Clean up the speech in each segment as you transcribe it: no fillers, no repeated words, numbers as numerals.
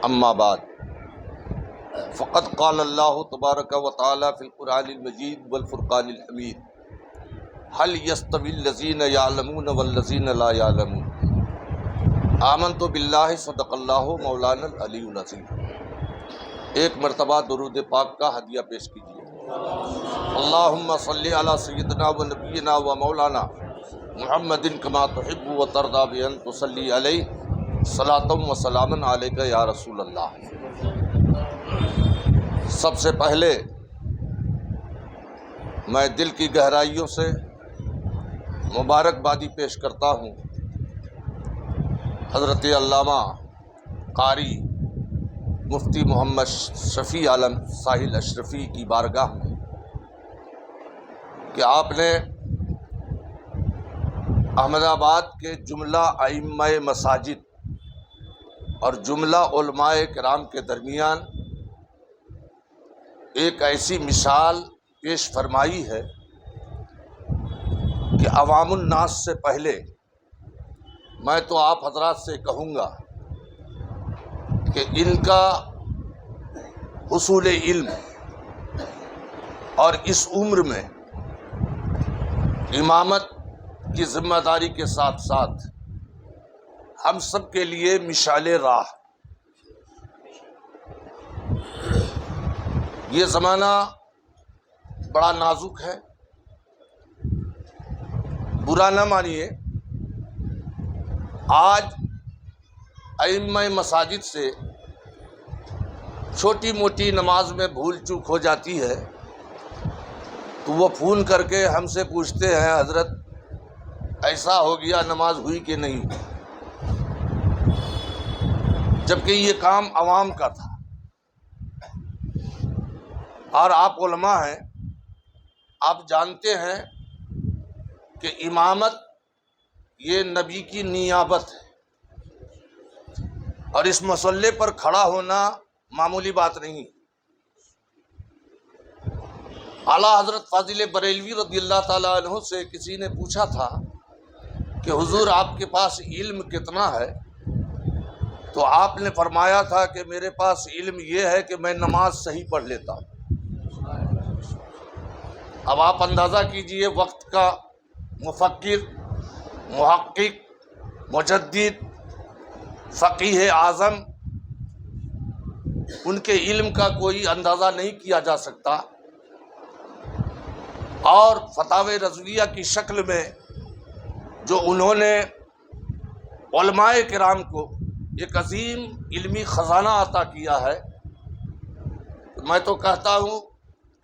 اما بعد فقد قال اللہ تبارک و تعالی فی القرآن المجید والفرقان الحمید هل يستوی الذین یعلمون والذین لا یعلمون آمنت باللہ صدق اللہ مولانا العلی العظیم۔ ایک مرتبہ درود پاک کا ہدیہ پیش کیجیے۔ اللہم صلی علی سیدنا و نبینا و مولانا محمد کما تحب و ترضی بان تصلی علیہ صلاۃ و سلام علیک یا رسول اللہ۔ سب سے پہلے میں دل کی گہرائیوں سے مبارکبادی پیش کرتا ہوں حضرت علامہ قاری مفتی محمد شفیع عالم ساحل اشرفی کی بارگاہ میں کہ آپ نے احمد آباد کے جملہ ائمہ مساجد اور جملہ علماء کرام کے درمیان ایک ایسی مثال پیش فرمائی ہے کہ عوام الناس سے پہلے میں تو آپ حضرات سے کہوں گا کہ ان کا حصول علم اور اس عمر میں امامت کی ذمہ داری کے ساتھ ساتھ ہم سب کے لیے مشعل راہ۔ یہ زمانہ بڑا نازک ہے، برا نہ مانیے۔ آج ائمہ مساجد سے چھوٹی موٹی نماز میں بھول چوک ہو جاتی ہے تو وہ فون کر کے ہم سے پوچھتے ہیں حضرت ایسا ہو گیا، نماز ہوئی کہ نہیں، جبکہ یہ کام عوام کا تھا۔ اور آپ علماء ہیں، آپ جانتے ہیں کہ امامت یہ نبی کی نیابت ہے اور اس مسئلے پر کھڑا ہونا معمولی بات نہیں۔ اعلیٰ حضرت فاضل بریلوی رضی اللہ تعالیٰ عنہ سے کسی نے پوچھا تھا کہ حضور آپ کے پاس علم کتنا ہے؟ تو آپ نے فرمایا تھا کہ میرے پاس علم یہ ہے کہ میں نماز صحیح پڑھ لیتا ہوں۔ اب آپ اندازہ کیجئے وقت کا مفکر، محقق، مجدد، فقیہ اعظم، ان کے علم کا کوئی اندازہ نہیں کیا جا سکتا، اور فتاوی رضویہ کی شکل میں جو انہوں نے علماء کرام کو ایک عظیم علمی خزانہ عطا کیا ہے، میں تو کہتا ہوں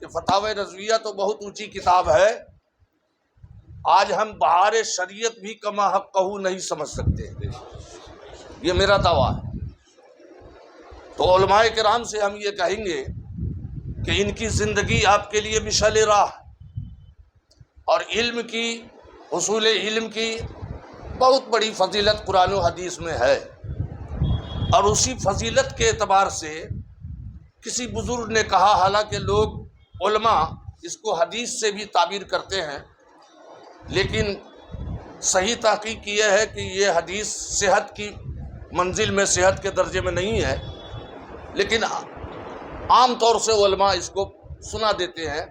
کہ فتاوی رضویہ تو بہت اونچی کتاب ہے، آج ہم بہار شریعت بھی کما حقہ نہیں سمجھ سکتے، یہ میرا دعویٰ ہے۔ تو علماء کرام سے ہم یہ کہیں گے کہ ان کی زندگی آپ کے لیے مشعل راہ اور علم کی، حصول علم کی بہت بڑی فضیلت قرآن و حدیث میں ہے، اور اسی فضیلت کے اعتبار سے کسی بزرگ نے کہا، حالانکہ لوگ علماء اس کو حدیث سے بھی تعبیر کرتے ہیں، لیکن صحیح تحقیق یہ ہے کہ یہ حدیث صحت کی منزل میں، صحت کے درجے میں نہیں ہے، لیکن عام طور سے علماء اس کو سنا دیتے ہیں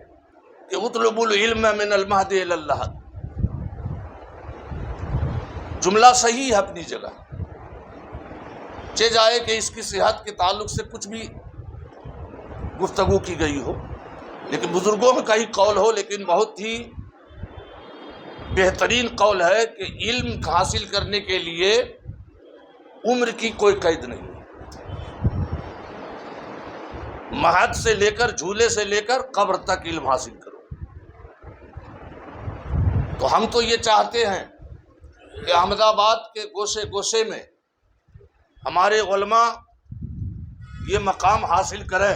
کہ اطلبوا العلم من المہد الی اللحد۔ جملہ صحیح ہے اپنی جگہ، چہ جائے کہ اس کی صحت کے تعلق سے کچھ بھی گفتگو کی گئی ہو، لیکن بزرگوں میں کئی قول ہو، لیکن بہت ہی بہترین قول ہے کہ علم حاصل کرنے کے لیے عمر کی کوئی قید نہیں، مہد سے لے کر، جھولے سے لے کر قبر تک علم حاصل کرو۔ تو ہم تو یہ چاہتے ہیں کہ احمد آباد کے گوشے گوشے میں ہمارے علماء یہ مقام حاصل کریں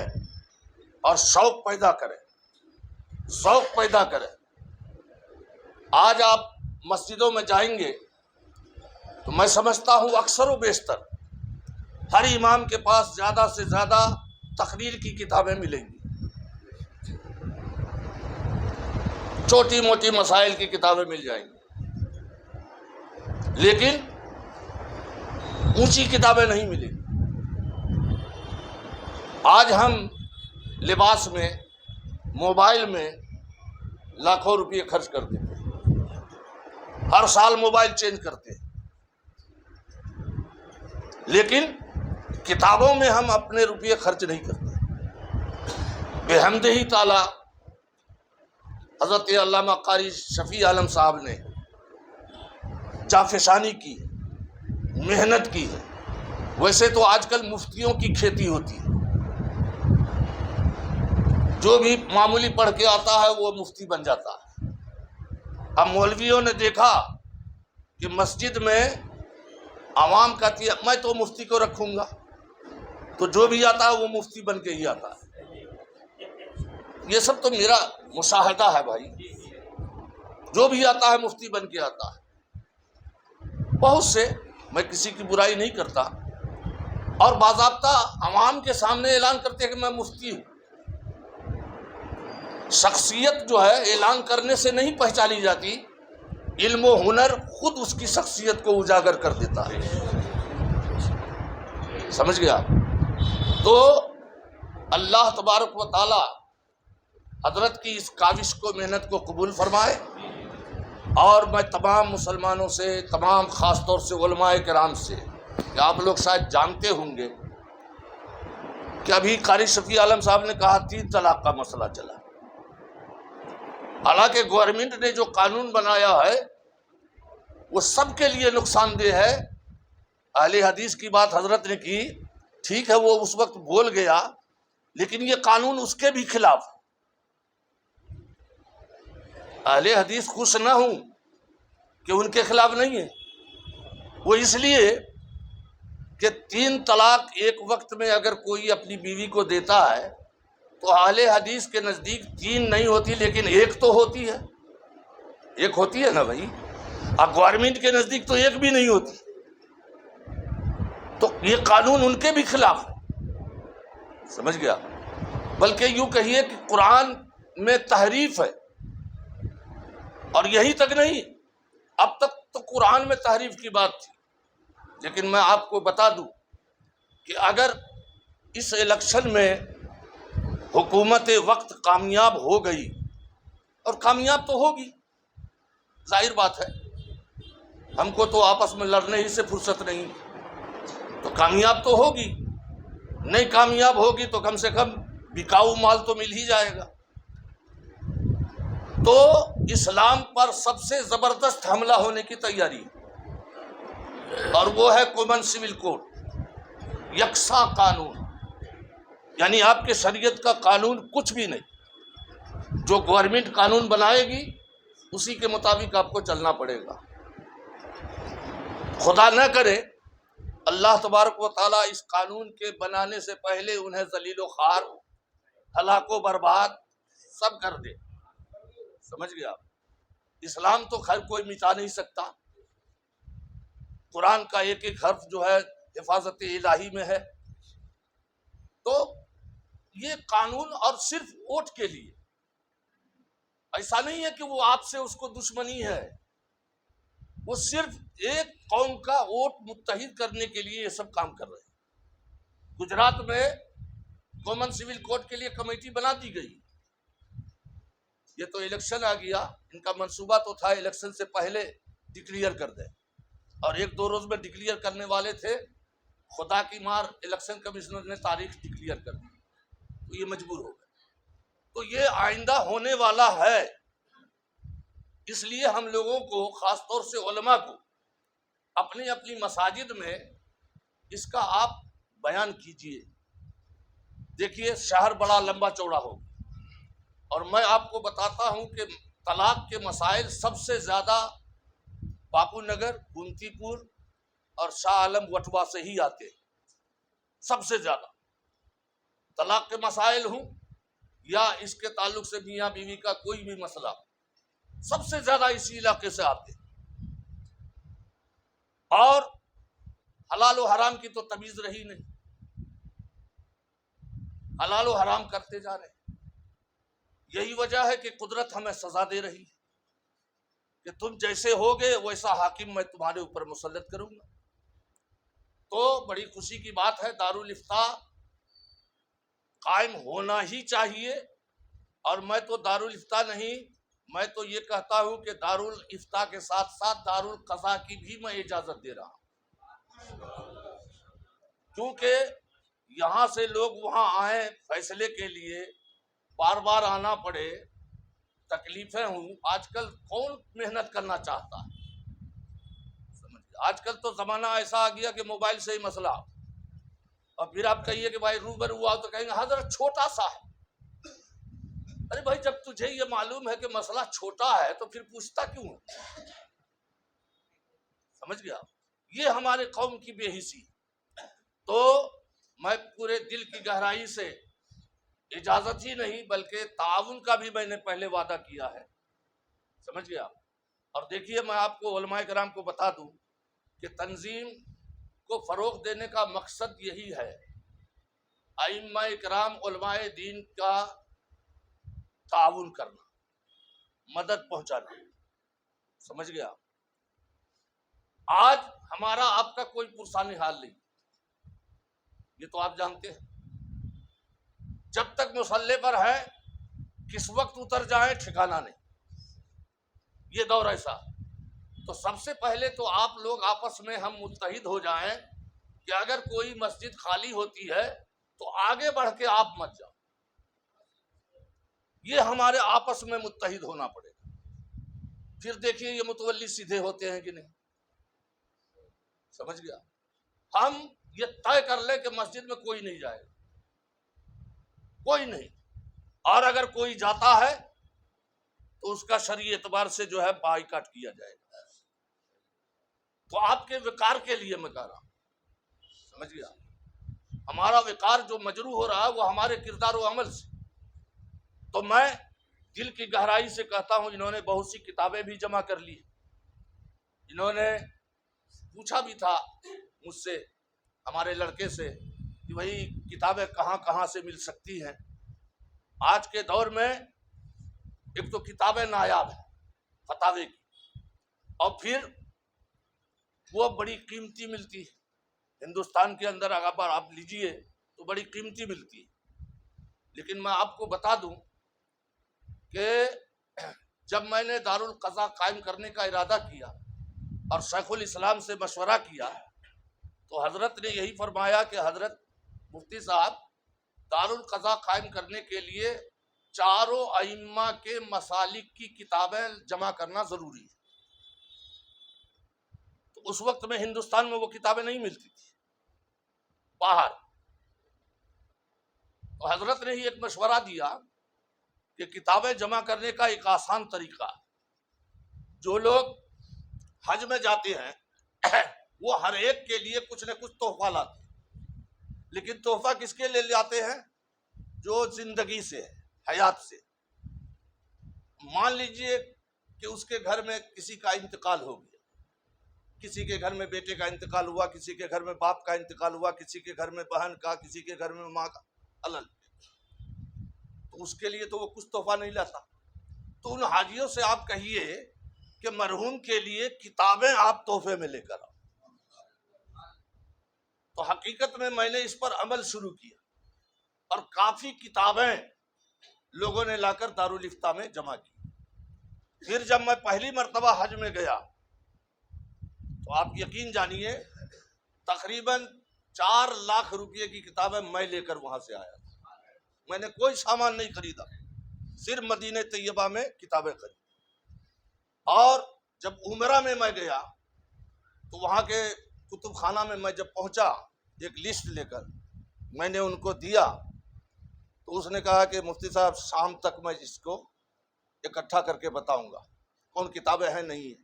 اور شوق پیدا کریں، ذوق پیدا کریں۔ آج آپ مسجدوں میں جائیں گے تو میں سمجھتا ہوں اکثر و بیشتر ہر امام کے پاس زیادہ سے زیادہ تقریر کی کتابیں ملیں گی، چھوٹی موٹی مسائل کی کتابیں مل جائیں گی، لیکن اونچی کتابیں نہیں ملیں گی۔ آج ہم لباس میں، موبائل میں لاکھوں روپے خرچ کر دیتے ہیں، ہر سال موبائل چینج کرتے ہیں، لیکن کتابوں میں ہم اپنے روپے خرچ نہیں کرتے۔ بحمدہ ہی تعالی حضرت علامہ قاری شفیع عالم صاحب نے جافشانی کی، محنت کی ہے۔ ویسے تو آج کل مفتیوں کی کھیتی ہوتی ہے، جو بھی معمولی پڑھ کے آتا ہے وہ مفتی بن جاتا ہے۔ اب مولویوں نے دیکھا کہ مسجد میں عوام کہتی ہے میں تو مفتی کو رکھوں گا، تو جو بھی آتا ہے وہ مفتی بن کے ہی آتا ہے۔ یہ سب تو میرا مشاہدہ ہے بھائی، جو بھی آتا ہے مفتی بن کے آتا ہے۔ بہت سے، میں کسی کی برائی نہیں کرتا، اور باضابطہ عوام کے سامنے اعلان کرتے ہیں کہ میں مفتی ہوں۔ شخصیت جو ہے اعلان کرنے سے نہیں پہچانی جاتی، علم و ہنر خود اس کی شخصیت کو اجاگر کر دیتا ہے۔ سمجھ گیا؟ تو اللہ تبارک و تعالی حضرت کی اس کاوش کو، محنت کو قبول فرمائے، اور میں تمام مسلمانوں سے، تمام خاص طور سے علماء کرام سے، کہ آپ لوگ شاید جانتے ہوں گے کہ ابھی قاری شفیع عالم صاحب نے کہا 3 طلاق کا مسئلہ چلا۔ حالانکہ گورنمنٹ نے جو قانون بنایا ہے وہ سب کے لیے نقصان دہ ہے۔ اہل حدیث کی بات حضرت نے کی، ٹھیک ہے وہ اس وقت بول گیا، لیکن یہ قانون اس کے بھی خلاف ہے۔ اہل حدیث خوش نہ ہوں کہ ان کے خلاف نہیں ہے، وہ اس لیے کہ 3 طلاق ایک وقت میں اگر کوئی اپنی بیوی کو دیتا ہے تو اہل حدیث کے نزدیک 3 نہیں ہوتی، لیکن 1 تو ہوتی ہے، 1 ہوتی ہے نا بھائی۔ اب گورنمنٹ کے نزدیک تو 1 بھی نہیں ہوتی، تو یہ قانون ان کے بھی خلاف ہے۔ سمجھ گیا؟ بلکہ یوں کہیے کہ قرآن میں تحریف ہے، اور یہی تک نہیں، اب تک تو قرآن میں تحریف کی بات تھی، لیکن میں آپ کو بتا دوں کہ اگر اس الیکشن میں حکومت وقت کامیاب ہو گئی، اور کامیاب تو ہوگی، ظاہر بات ہے، ہم کو تو آپس میں لڑنے ہی سے فرصت نہیں، تو کامیاب تو ہوگی، نہیں کامیاب ہوگی تو کم سے کم بکاؤ مال تو مل ہی جائے گا۔ تو اسلام پر سب سے زبردست حملہ ہونے کی تیاری ہے، اور وہ ہے کامن سول کوڈ، یکساں قانون، یعنی آپ کے شریعت کا قانون کچھ بھی نہیں، جو گورنمنٹ قانون بنائے گی اسی کے مطابق آپ کو چلنا پڑے گا۔ خدا نہ کرے اللہ تبارک و تعالیٰ اس قانون کے بنانے سے پہلے انہیں ذلیل و خوار، ہلاک و برباد سب کر دے۔ سمجھ گیا؟ اسلام تو خیر کوئی مٹا نہیں سکتا، قرآن کا ایک ایک حرف جو ہے حفاظت الہی میں ہے۔ تو یہ قانون، اور صرف ووٹ کے لیے، ایسا نہیں ہے کہ وہ آپ سے اس کو دشمنی ہے، وہ صرف ایک قوم کا ووٹ متحد کرنے کے لیے یہ سب کام کر رہے ہیں۔ گجرات میں کامن سول کوڈ کے لیے کمیٹی بنا دی گئی، یہ تو الیکشن آ گیا، ان کا منصوبہ تو تھا الیکشن سے پہلے ڈکلیئر کر دیں، اور 1-2 روز میں ڈکلیئر کرنے والے تھے، خدا کی مار الیکشن کمشنر نے تاریخ ڈکلیئر کر دی، تو یہ مجبور ہو گئے۔ تو یہ آئندہ ہونے والا ہے، اس لیے ہم لوگوں کو، خاص طور سے علماء کو، اپنی اپنی مساجد میں اس کا آپ بیان کیجئے۔ دیکھیے شہر بڑا لمبا چوڑا ہو، اور میں آپ کو بتاتا ہوں کہ طلاق کے مسائل سب سے زیادہ باپو نگر، گمتی پور اور شاہ عالم وٹوا سے ہی آتے ہیں۔ سب سے زیادہ طلاق کے مسائل ہوں یا اس کے تعلق سے میاں بیوی کا کوئی بھی مسئلہ، سب سے زیادہ اسی علاقے سے آتے ہیں۔ اور حلال و حرام کی تو تمیز رہی نہیں، حلال و حرام کرتے جا رہے ہیں۔ یہی وجہ ہے کہ قدرت ہمیں سزا دے رہی ہے کہ تم جیسے ہوگے ویسا حاکم میں تمہارے اوپر مسلط کروں گا۔ تو بڑی خوشی کی بات ہے، دارالفتاء قائم ہونا ہی چاہیے. اور میں تو دارالفتہ نہیں، میں تو یہ کہتا ہوں کہ دارالفتہ کے ساتھ ساتھ دارالقضاء کی بھی میں اجازت دے رہا ہوں، کیونکہ یہاں سے لوگ وہاں آئیں فیصلے کے لیے، بار بار آنا پڑے، تکلیفیں ہوں. آج کل کون محنت کرنا چاہتا ہے؟ آج کل تو زمانہ ایسا آ گیا کہ موبائل سے ہی مسئلہ، اور پھر آپ کہیے کہ بھائی روبرو ہوا تو کہیں گے حضرت چھوٹا سا ہے. ارے بھائی جب تجھے یہ معلوم ہے کہ مسئلہ چھوٹا ہے تو پھر پوچھتا کیوں ہے؟ سمجھ گیا؟ یہ ہمارے قوم کی بے حسی. تو میں پورے دل کی گہرائی سے اجازت ہی نہیں بلکہ تعاون کا بھی میں نے پہلے وعدہ کیا ہے. سمجھ گیا؟ اور دیکھیے میں آپ کو علماء کرام کو بتا دوں کہ تنظیم کو فروغ دینے کا مقصد یہی ہے، ائمہ کرام علماء دین کا تعاون کرنا، مدد پہنچانا. سمجھ گیا؟ آج ہمارا آپ کا کوئی پرسانی حال نہیں، یہ تو آپ جانتے ہیں. جب تک مصلے پر ہے کس وقت اتر جائیں ٹھکانہ نہیں، یہ دور ایسا. تو سب سے پہلے تو آپ لوگ آپس میں ہم متحد ہو جائیں کہ اگر کوئی مسجد خالی ہوتی ہے تو آگے بڑھ کے آپ مت جاؤ. یہ ہمارے آپس میں متحد ہونا پڑے گا. پھر دیکھیے یہ متولی سیدھے ہوتے ہیں کہ نہیں. سمجھ گیا؟ ہم یہ طے کر لیں کہ مسجد میں کوئی نہیں جائے گا، کوئی نہیں، اور اگر کوئی جاتا ہے تو اس کا شرعی اعتبار سے جو ہے بائیکاٹ کیا جائے گا. تو آپ کے وقار کے لیے میں کہہ رہا ہوں. سمجھ گیا؟ ہمارا وقار جو مجروح ہو رہا ہے وہ ہمارے کردار و عمل سے. تو میں دل کی گہرائی سے کہتا ہوں، انہوں نے بہت سی کتابیں بھی جمع کر لی، انہوں نے پوچھا بھی تھا مجھ سے، ہمارے لڑکے سے، کہ وہی کتابیں کہاں کہاں سے مل سکتی ہیں. آج کے دور میں ایک تو کتابیں نایاب ہیں فتاوی کی، اور پھر وہ بڑی قیمتی ملتی ہے. ہندوستان کے اندر اگر آپ لیجئے تو بڑی قیمتی ملتی ہے. لیکن میں آپ کو بتا دوں کہ جب میں نے دارالقضاء قائم کرنے کا ارادہ کیا اور شیخ الاسلام سے مشورہ کیا تو حضرت نے یہی فرمایا کہ حضرت مفتی صاحب دارالقضاء قائم کرنے کے لیے چاروں ائمہ کے مسالک کی کتابیں جمع کرنا ضروری ہے. تو اس وقت میں ہندوستان میں وہ کتابیں نہیں ملتی تھی باہر. تو حضرت نے ہی ایک مشورہ دیا کہ کتابیں جمع کرنے کا ایک آسان طریقہ، جو لوگ حج میں جاتے ہیں وہ ہر ایک کے لیے کچھ نہ کچھ تحفہ لاتے ہیں، لیکن تحفہ کس کے لیے لاتے ہیں؟ جو زندگی سے ہے، حیات سے. مان لیجئے کہ اس کے گھر میں کسی کا انتقال ہو گیا، کسی کے گھر میں بیٹے کا انتقال ہوا، کسی کے گھر میں باپ کا انتقال ہوا، کسی کے گھر میں بہن کا، کسی کے گھر میں ماں کا، الگ. تو اس کے لیے تو وہ کچھ تحفہ نہیں لاتا. تو ان حاجیوں سے آپ کہیے کہ مرحوم کے لیے کتابیں آپ تحفے میں لے کر آؤ. تو حقیقت میں نے اس پر عمل شروع کیا اور کافی کتابیں لوگوں نے لا کر دارالفتہ میں جمع کی. پھر جب میں پہلی مرتبہ حج میں گیا تو آپ یقین جانیے تقریباً 4 لاکھ روپے کی کتابیں میں لے کر وہاں سے آیا. میں نے کوئی سامان نہیں خریدا، صرف مدینہ طیبہ میں کتابیں خریدی. اور جب عمرہ میں گیا تو وہاں کے کتب خانہ میں جب پہنچا ایک لسٹ لے کر میں نے ان کو دیا تو اس نے کہا کہ مفتی صاحب شام تک میں اس کو اکٹھا کر کے بتاؤں گا کون کتابیں ہیں نہیں ہیں.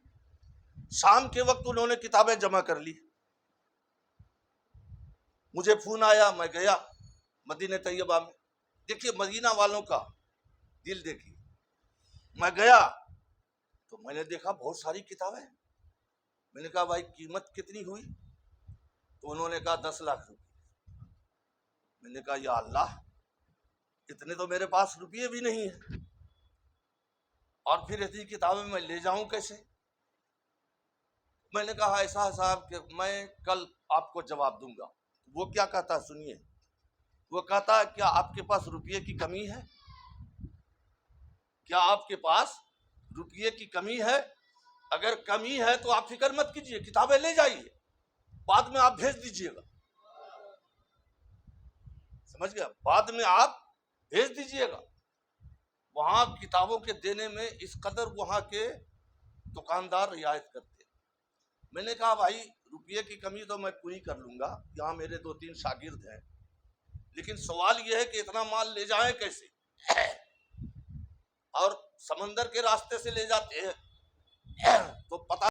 شام کے وقت انہوں نے کتابیں جمع کر لی. مجھے فون آیا، میں گیا مدینہ طیبہ میں. دیکھیے مدینہ والوں کا دل دیکھیے. میں گیا تو میں نے دیکھا بہت ساری کتابیں. میں نے کہا بھائی قیمت کتنی ہوئی؟ تو انہوں نے کہا 10 لاکھ روپے. میں نے کہا یا اللہ، اتنے تو میرے پاس روپیے بھی نہیں ہیں، اور پھر اتنی کتابیں میں لے جاؤں کیسے؟ میں نے کہا ایسا صاحب کہ میں کل آپ کو جواب دوں گا. وہ کیا کہتا ہے سنیے. وہ کہتا ہے کیا آپ کے پاس روپیے کی کمی ہے؟ کیا آپ کے پاس روپیے کی کمی ہے؟ اگر کمی ہے تو آپ فکر مت کیجیے، کتابیں لے جائیے، بعد میں آپ بھیج دیجیے گا، سمجھ گیا؟ بعد میں آپ بھیج دیجیے گا۔ وہاں کتابوں کے دینے میں اس قدر وہاں کے دکاندار رعایت کرتے۔ میں نے کہا بھائی روپیے کی کمی تو میں پوری کر لوں گا، یہاں میرے 2-3 شاگرد ہیں، لیکن سوال یہ ہے کہ اتنا مال لے جائیں کیسے؟ اور سمندر کے راستے سے لے جاتے ہیں تو پتہ